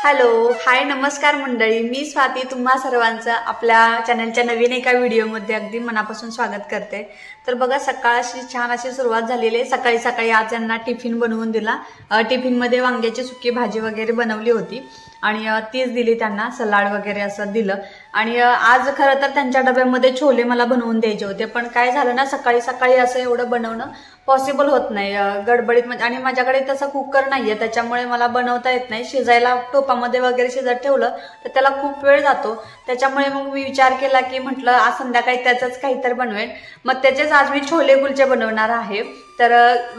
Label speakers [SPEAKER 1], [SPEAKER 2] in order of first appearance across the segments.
[SPEAKER 1] Hello hi नमस्कार मंडळी, मी स्वाती तुम्हा सर्वांचं आपल्या चॅनलच्या नवीन एका व्हिडिओमध्ये अगदी मनापासून स्वागत करते। तर बघा सकाळची छान अशी सुरुवात झालेली आहे। सकाळी सकाळी आज यांना टिफिन बनवून दिला। टिफिनमध्ये वांग्याची सुकी भाजी वगैरे बनवली होती आणि तीच दिली त्यांना, सलाड वगैरे असं दिलं। आणि आज खरं तर त्यांच्या डब्यामध्ये छोले मला बनवून द्यायचे होते, पण काय झालं ना सकाळी सकाळी असं एवढं बनवणं पॉसिबल होत नाही गडबडीत म्हणजे, आणि माझ्याकडे तसा कुकर नाहीये त्याच्यामुळे मला बनवता येत नाही। शिजायला टोपामध्ये वगैरे शिजत ठेवलं तर त्याला खूप वेळ जातो, त्याच्यामुळे मग मी विचार केला की म्हटलं आज संध्याकाळी त्याचंच काहीतरी बनवेन। मग त्याचेच आज मी छोले कुलचे बनवणार आहे। तर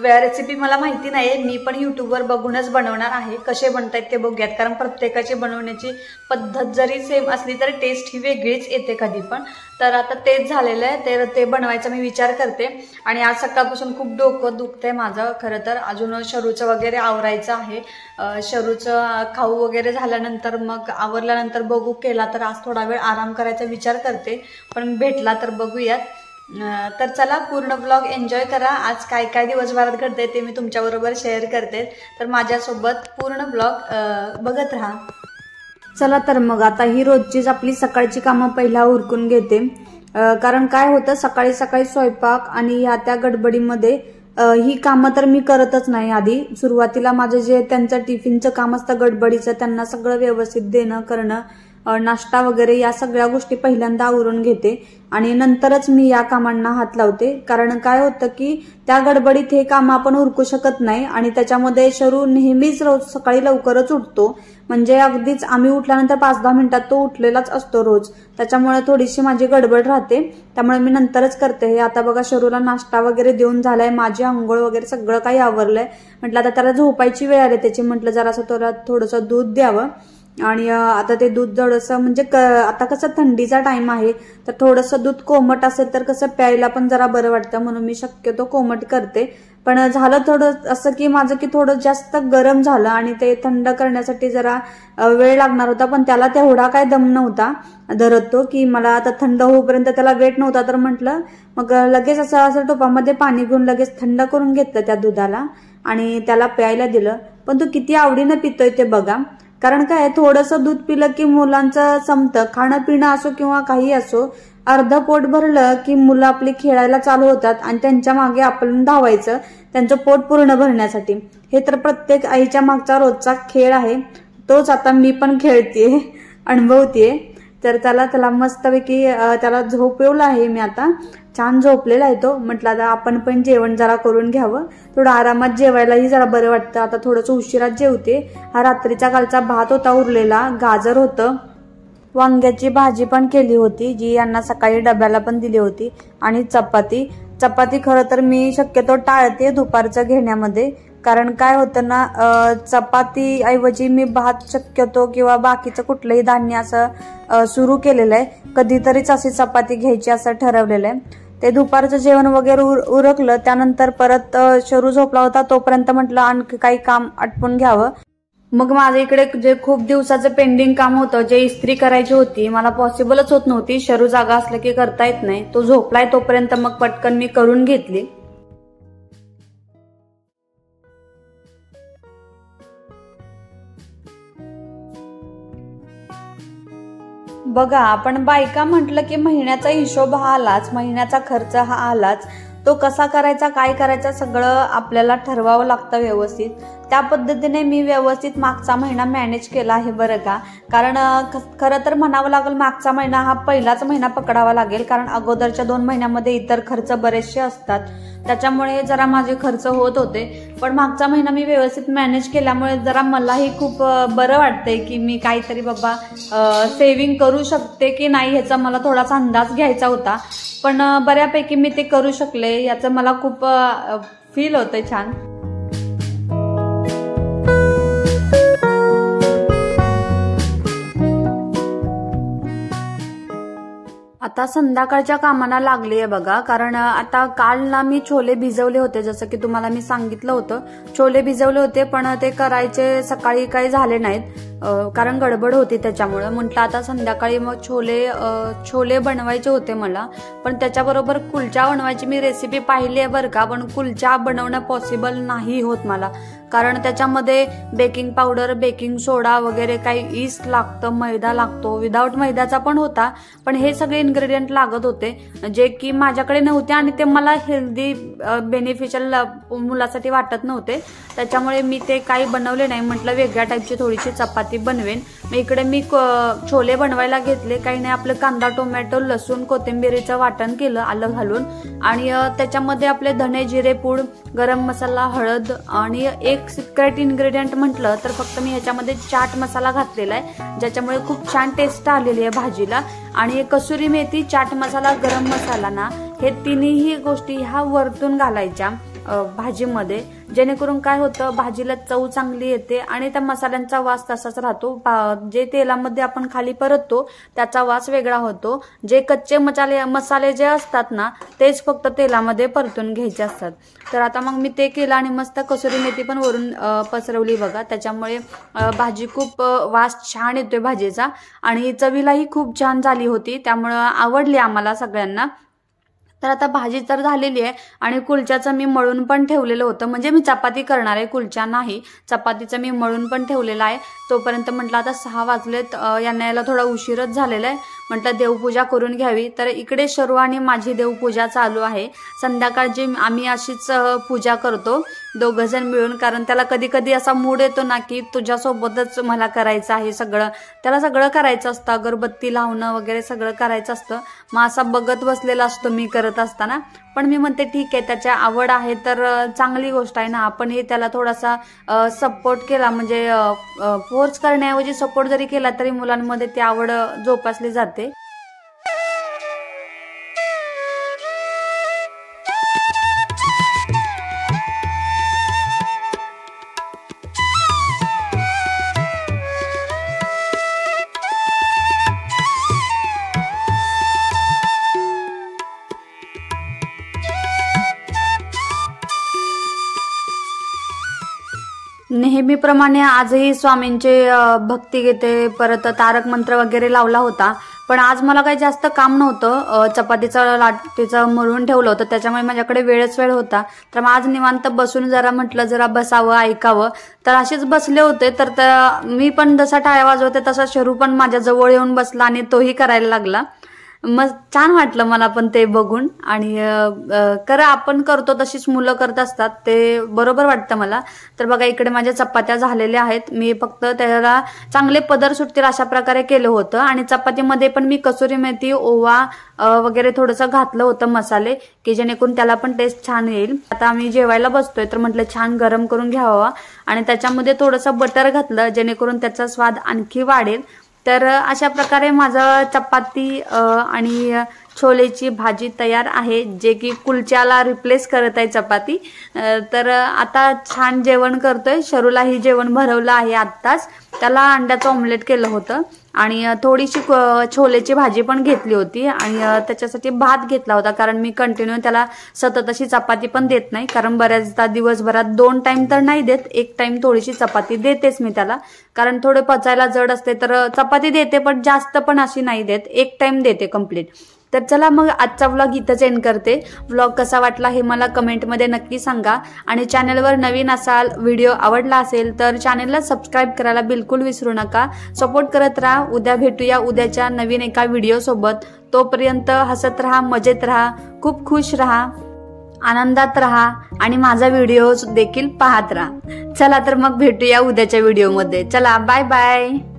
[SPEAKER 1] रेसिपी मला माहिती नाही, मी पण यूट्यूबवर बघूनच बनवणार आहे। कसे बनतायत ते बघूयात, कारण प्रत्येकाची बनवण्याची पद्धत जरी सेम असली तरी टेस्ट ही वेगळीच येते कधी पण। तर आता तेच झालेलं आहे, तर ते बनवायचा मी विचार करते। आणि आज सकाळपासून खूप डोकं दुखतंय माझं खरं तर, अजून शरूचं वगैरे आवरायचं आहे। शरूचं खाऊ वगैरे झाल्यानंतर मग आवरल्यानंतर बघू, केला तर आज थोडा वेळ आराम करायचा विचार करते, पण भेटला तर बघूयात। तर चला पूर्ण ब्लॉग एन्जॉय करा। आज काय काय दिवसभरात घडते ते मी तुमच्याबरोबर शेअर करते, तर माझ्यासोबत पूर्ण ब्लॉग बघत राहा। चला तर मग आता ही रोजचीच आपली सकाळची कामं पहिला उरकून घेते, कारण काय होतं सकाळी सकाळी स्वयंपाक आणि ह्या त्या गडबडीमध्ये ही कामं तर मी करतच नाही। आधी सुरुवातीला माझं जे त्यांचं टिफिनचं काम असतं गडबडीचं, त्यांना सगळं व्यवस्थित देणं करणं, नाश्ता वगैरे या सगळ्या गोष्टी पहिल्यांदा आवरून घेते आणि नंतरच मी या कामांना हात लावते। कारण काय होतं की त्या गडबडीत हे काम आपण उरकू शकत नाही आणि त्याच्यामध्ये शरू नेहमीच रोज सकाळी लवकरच उठतो, म्हणजे अगदीच आम्ही उठल्यानंतर 5-10 मिनिटात तो उठलेलाच असतो रोज, त्याच्यामुळे थोडीशी माझी गडबड राहते, त्यामुळे मी नंतरच करते हे। आता बघा शरूला नाश्ता वगैरे देऊन झालाय, माझी आंघोळ वगैरे सगळं काही आवरलंय। म्हटलं आता त्याला झोपायची वेळ आली त्याची, म्हटलं जरासं त्याला थोडंसं दूध द्यावं। आणि आता ते दूध थोडंसं म्हणजे आता कसं थंडीचा टाइम आहे, तर थोडंसं दूध कोमट असेल तर कसं प्यायला पण जरा बरं वाटतं, म्हणून मी शक्यतो कोमट करते। पण झालं थोडं असं की माझं की थोडं जास्त गरम झालं आणि ते थंड करण्यासाठी जरा वेळ लागणार होता, पण त्याला तेवढा काय दम नव्हता धरत तो की मला आता थंड होईपर्यंत त्याला वेट नव्हता। तर म्हटलं मग लगेच असं टोपामध्ये पाणी घेऊन लगेच थंड करून घेतलं त्या दुधाला आणि त्याला प्यायला दिलं। पण तो किती आवडीनं पितोय ते बघा, कारण काय थोडंसं दूध पिलं की मुलांचं संपतं, खाणं पिणं असो किंवा काही असो, अर्ध पोट भरलं की मुलं आपली खेळायला चालू होतात आणि त्यांच्या मागे आपण धावायचं त्यांचं पोट पूर्ण भरण्यासाठी। हे तर प्रत्येक आईच्या मागचा रोजचा खेळ आहे, तोच आता मी पण खेळतेय, अनुभवतेय। तर त्याला मस्तपैकी त्याला झोपवलं आहे मी, आता छान झोपलेला आहे तो। म्हटलं आता आपण पण जेवण जरा करून घ्यावं, थोडं आरामात जेवायलाही जरा बरं वाटतं। आता थोडंसं उशिरात जेवते। हा रात्रीचा कालचा भात होता उरलेला, गाजर होतं, वांग्याची भाजी पण केली होती जी यांना सकाळी डब्याला पण दिली होती, आणि चपाती खरं तर मी शक्यतो टाळते दुपारचं घेण्यामध्ये, कारण काय होतं ना चपाती ऐवजी मी भात शक्यतो किंवा बाकीचं कुठलंही धान्य असं सुरू केलेलं आहे, कधीतरीच अशी चपाती घ्यायची असं ठरवलेलं आहे। ते दुपारचं जेवण वगैरे उरकलं, त्यानंतर परत शरू झोपला होता तोपर्यंत म्हटलं आणखी काही काम आटपून घ्यावं। मग माझ्या इकडे जे खूप दिवसाचं पेंडिंग काम होतं, जे इस्त्री करायची होती, मला पॉसिबलच होत नव्हती, शरू जागा असलं की करता येत नाही, तो झोपलाय तोपर्यंत मग पटकन मी करून घेतली। बघा आपण बायका म्हटलं की महिन्याचा हिशोब हा आलाच, महिन्याचा खर्च हा आलाच, तो कसा करायचा काय करायचा सगळं आपल्याला ठरवावं लागतं व्यवस्थित। त्या पद्धतीने मी व्यवस्थित मागचा महिना मॅनेज केला आहे बरं का, कारण खरं तर म्हणावं लागेल मागचा महिना हा पहिलाच महिना पकडावा लागेल, कारण अगोदरच्या 2 महिन्यामध्ये इतर खर्च बरेचसे असतात, त्याच्यामुळे जरा माझे खर्च होत होते। पण मागचा महिना मी व्यवस्थित मॅनेज केल्यामुळे जरा मलाही खूप बरं वाटतंय की मी काहीतरी बाबा सेव्हिंग करू शकते की नाही ह्याचा मला थोडासा अंदाज घ्यायचा होता, पण बऱ्यापैकी मी ते करू शकले, याचं मला खूप फील होतंय छान। आता संध्याकाळच्या कामाला लागली आहे बघा, कारण आता काल ना मी छोले भिजवले होते, जसं की तुम्हाला मी सांगितलं होतं छोले भिजवले होते, पण ते करायचे सकाळी काही झाले नाहीत कारण गडबड होती, त्याच्यामुळे म्हटलं आता संध्याकाळी मग छोले बनवायचे होते मला। पण त्याच्याबरोबर कुलचा बनवायची मी रेसिपी पाहिली आहे बरं का, पण कुलचा बनवणं पॉसिबल नाही होत मला, कारण त्याच्यामध्ये बेकिंग पावडर, बेकिंग सोडा वगैरे काही ईस्ट लागतं, मैदा लागतो. विदाऊट मैद्याचा पण होता, पण हे सगळे इन्ग्रेडियंट लागत होते जे की माझ्याकडे नव्हते आणि ते मला हेल्दी बेनिफिशियल मुलासाठी वाटत नव्हते. त्याच्यामुळे मी ते काही बनवले नाही. म्हटलं वेगळ्या टाईपची थोडीशी चपाती बनवेन. मग इकडे मी छोले बनवायला घेतले. काही नाही, आपलं कांदा, टोमॅटो, लसूण, कोथिंबीरीचं वाटण केलं आलं घालून आणि त्याच्यामध्ये आपले धने, जिरे पूड, गरम मसाला, हळद आणि एक सिक्रेट इन्ग्रेडियंट म्हटलं तर फक्त मी ह्याच्यामध्ये चाट मसाला घातलेला आहे, ज्याच्यामुळे खूप छान टेस्ट आलेली आहे भाजीला. आणि कसुरी मेथी, चाट मसाला, गरम मसाला ना, हे तिन्ही गोष्टी ह्या वरतून घालायच्या भाजीमध्ये, जेणेकरून काय होतं भाजीला चव चांगली येते आणि त्या मसाल्यांचा वास तसाच राहतो. जे तेलामध्ये आपण खाली परततो त्याचा वास वेगळा होतो. जे कच्चे मसाले जे असतात ना तेच फक्त तेलामध्ये परतून घ्यायचे असतात. तर आता मग मी ते केलं आणि मस्त कसुरी मेथी पण वरून पसरवली बघा. त्याच्यामुळे भाजी खूप वास छान येतोय भाजीचा आणि चवीलाही खूप छान झाली होती. त्यामुळे आवडली आम्हाला सगळ्यांना. तर आता भाजी तर झालेली आहे आणि कुलच्याचं मी मळून पण ठेवलेलं होतं. म्हणजे मी चपाती करणार आहे, कुलच्या नाही. चपातीचं मी मळून पण ठेवलेलं आहे. तोपर्यंत म्हटलं आता 6 वाजलेत, यांना यायला थोडा उशीरच झालेला आहे. म्हटलं देवपूजा करून घ्यावी. तर इकडे शरू आणि माझी देवपूजा चालू आहे. संध्याकाळची आम्ही अशीच पूजा करतो दोघं जण मिळून, कारण त्याला कधी कधी असा मूड येतो ना की तुझ्यासोबतच मला करायचं आहे सगळं. त्याला सगळं करायचं असतं, अगरबत्ती लावणं वगैरे सगळं करायचं असतं. मग असा बघत बसलेला असतो मी करत असताना. पण मी म्हणते ठीक आहे, त्याच्या आवड आहे तर चांगली गोष्ट आहे ना. आपण हे त्याला थोडासा सपोर्ट केला, म्हणजे फोर्स करण्याऐवजी सपोर्ट जरी केला तरी मुलांमध्ये ती आवड जोपासली जाते. नेहमीप्रमाणे आजही स्वामींचे भक्तिगीते, परत तारक मंत्र वगैरे लावला होता. पण आज मला काही जास्त काम नव्हतं. चपातीचं लाटीचं मळून ठेवलं होतं, त्याच्यामुळे माझ्याकडे वेळ होता. तर मग आज निवांत बसून जरा म्हटलं जरा बसावं, ऐकावं. तर असेच बसले होते. तर मी पण जसा टाळ्या वाजवते तसा शरू पण माझ्या जवळ येऊन बसला आणि तोही करायला लागला. मग छान वाटलं मला पण ते बघून. आणि खरं आपण करतो तशीच मुलं करत असतात, ते बरोबर वाटतं मला. तर बघा इकडे माझ्या चपात्या झालेल्या आहेत. मी फक्त त्याला चांगले पदर सुटतील अशा प्रकारे केलं होतं. आणि चपातीमध्ये पण मी कसुरी मेथी, ओवा वगैरे थोडंसं घातलं होतं मसाले, की जेणेकरून त्याला पण टेस्ट छान येईल. आता आम्ही जेवायला बसतोय तर म्हटलं छान गरम करून घ्यावा आणि त्याच्यामध्ये थोडंसं बटर घातलं, जेणेकरून त्याचा स्वाद आणखी वाढेल. तर अशा प्रकारे माझं चपाती आणि छोलेची भाजी तयार आहे, जे की कुलच्याला रिप्लेस करत आहे चपाती. तर आता छान जेवण करतोय. शरूलाही जेवण भरवलं आहे आत्ताच. त्याला अंड्याचं ऑमलेट केलं होतं आणि थोडीशी छोलेची भाजी पण घेतली होती आणि त्याच्यासाठी भात घेतला होता, कारण मी कंटिन्यू त्याला सतत अशी चपाती पण देत नाही. कारण बऱ्याचदा दिवसभरात 2 टाइम तर नाही देत, 1 टाइम थोडीशी चपाती देतेच मी त्याला, कारण थोडे पचायला जड असते. तर चपाती देते पण जास्त पण अशी नाही देत, 1 टाइम देते कंप्लीट. तर चला मग आजचा व्लॉग इथंच एंड करते. व्लॉग कसा वाटला हे मला कमेंटमध्ये नक्की सांगा. आणि चॅनलवर नवीन असाल, व्हिडिओ आवडला असेल तर चॅनलला सबस्क्राईब करायला बिलकुल विसरू नका. सपोर्ट करत राहा. उद्या भेटूया उद्याच्या नवीन एका व्हिडिओ सोबत. तोपर्यंत हसत राहा, मजेत राहा, खूप खुश राहा, आनंदात राहा आणि माझा व्हिडिओ देखील पाहत राहा. चला तर मग भेटूया उद्याच्या व्हिडिओमध्ये. चला बाय बाय.